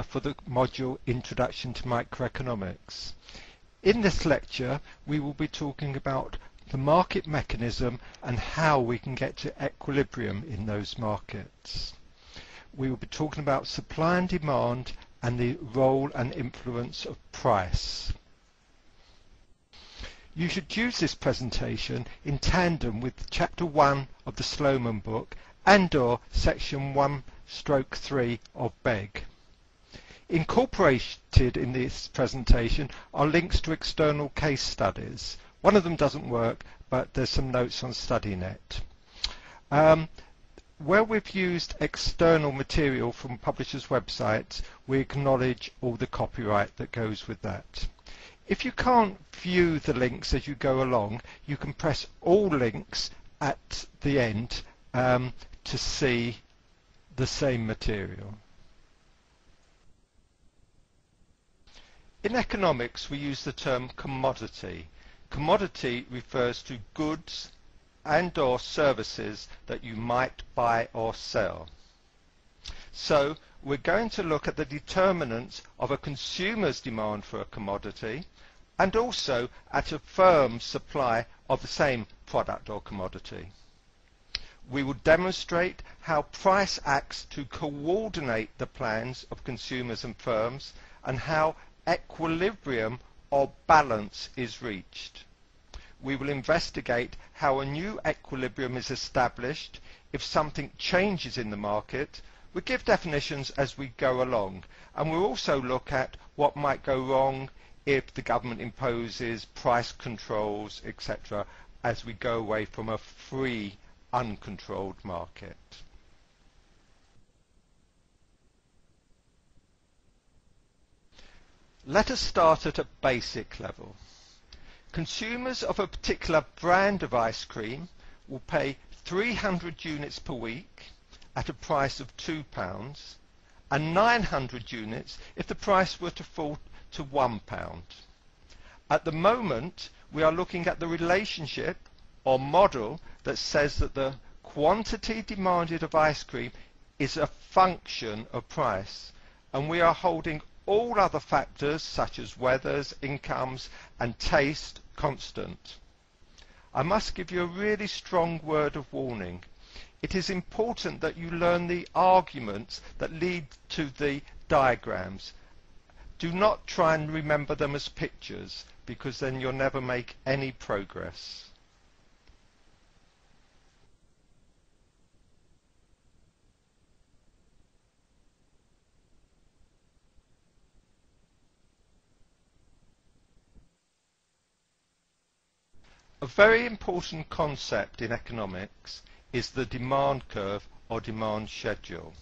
for the module Introduction to Microeconomics. In this lecture we will be talking about the market mechanism and how we can get to equilibrium in those markets. We will be talking about supply and demand and the role and influence of price. You should use this presentation in tandem with Chapter 1 of the Sloman book and/or Section 1/3 of Begg. Incorporated in this presentation are links to external case studies. One of them doesn't work, but there's some notes on StudyNet. Where we've used external material from publishers' websites, we acknowledge all the copyright that goes with that. If you can't view the links as you go along, you can press all links at the end to see the same material. In economics, we use the term commodity. Commodity refers to goods and/or services that you might buy or sell. So we're going to look at the determinants of a consumer's demand for a commodity and also at a firm's supply of the same product or commodity. We will demonstrate how price acts to coordinate the plans of consumers and firms and how equilibrium or balance is reached. We will investigate how a new equilibrium is established if something changes in the market. We give definitions as we go along, and we'll also look at what might go wrong if the government imposes price controls, etc., as we go away from a free, uncontrolled market. Let us start at a basic level. Consumers of a particular brand of ice cream will pay 300 units per week at a price of £2 and 900 units if the price were to fall to £1. At the moment, we are looking at the relationship or model that says that the quantity demanded of ice cream is a function of price, and we are holding all other factors such as weathers, incomes and taste constant. I must give you a really strong word of warning. It is important that you learn the arguments that lead to the diagrams. Do not try and remember them as pictures, because then you'll never make any progress. A very important concept in economics is the demand curve or demand schedule.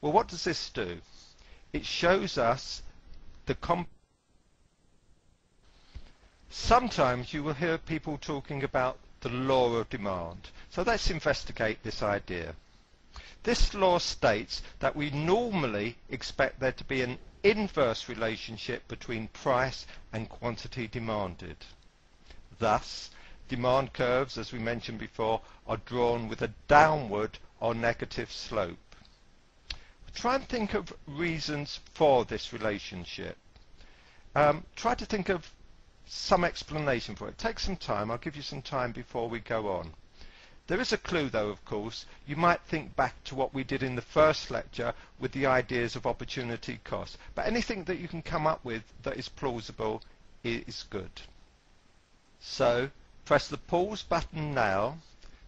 Well, what does this do? It shows us the Sometimes you will hear people talking about the law of demand. So let's investigate this idea. This law states that we normally expect there to be an inverse relationship between price and quantity demanded. Thus, demand curves, as we mentioned before, are drawn with a downward or negative slope. Try and think of reasons for this relationship. Try to think of some explanation for it. Take some time. I'll give you some time before we go on. There is a clue, though, of course. You might think back to what we did in the first lecture with the ideas of opportunity cost. But anything that you can come up with that is plausible is good. So press the pause button now,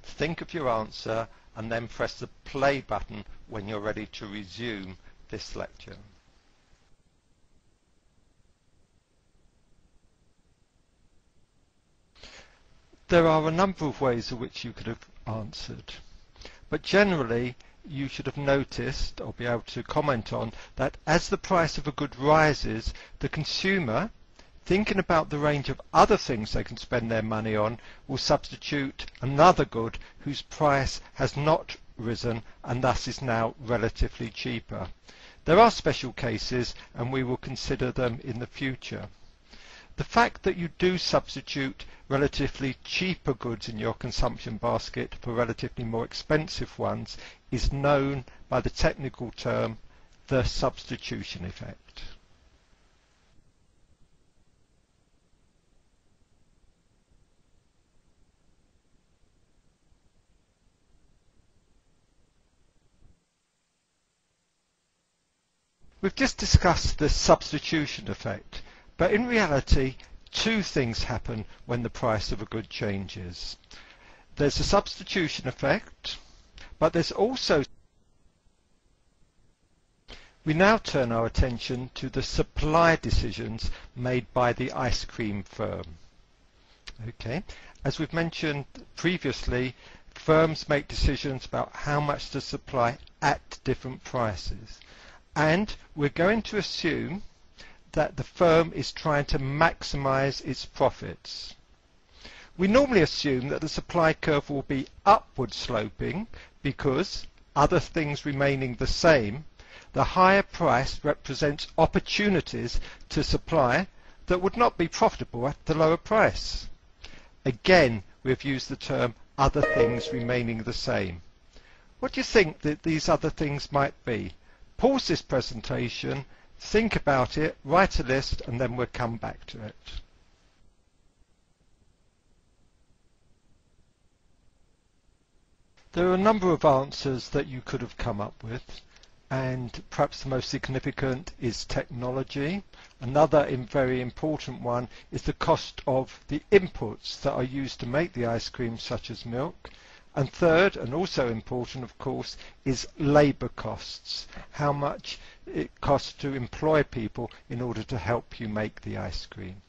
think of your answer, and then press the play button when you're ready to resume this lecture. There are a number of ways in which you could have answered, but generally you should have noticed or be able to comment on that as the price of a good rises, the consumer, thinking about the range of other things they can spend their money on, will substitute another good whose price has not risen and thus is now relatively cheaper. There are special cases and we will consider them in the future. The fact that you do substitute relatively cheaper goods in your consumption basket for relatively more expensive ones is known by the technical term the substitution effect. We've just discussed the substitution effect, but in reality, two things happen when the price of a good changes. There's a substitution effect, but there's also. We now turn our attention to the supply decisions made by the ice cream firm. Okay, as we've mentioned previously, firms make decisions about how much to supply at different prices. And we're going to assume that the firm is trying to maximize its profits. We normally assume that the supply curve will be upward sloping because, other things remaining the same, the higher price represents opportunities to supply that would not be profitable at the lower price. Again, we've used the term other things remaining the same. What do you think that these other things might be? Pause this presentation, think about it, write a list, and then we'll come back to it. There are a number of answers that you could have come up with, and perhaps the most significant is technology. Another very important one is the cost of the inputs that are used to make the ice cream, such as milk. And third, and also important of course, is labour costs, how much it costs to employ people in order to help you make the ice cream.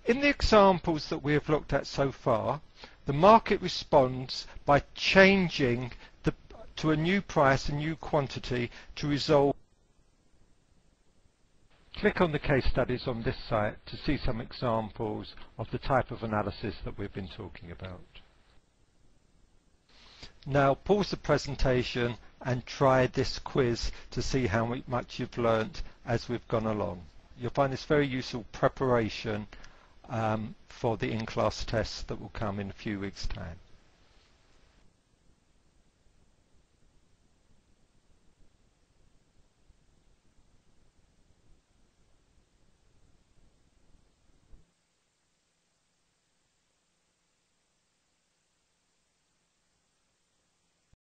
In the examples that we have looked at so far, the market responds by changing to a new price, a new quantity to resolve. Click on the case studies on this site to see some examples of the type of analysis that we've been talking about. Now pause the presentation and try this quiz to see how much you've learnt as we've gone along. You'll find this very useful preparation for the in-class tests that will come in a few weeks' time.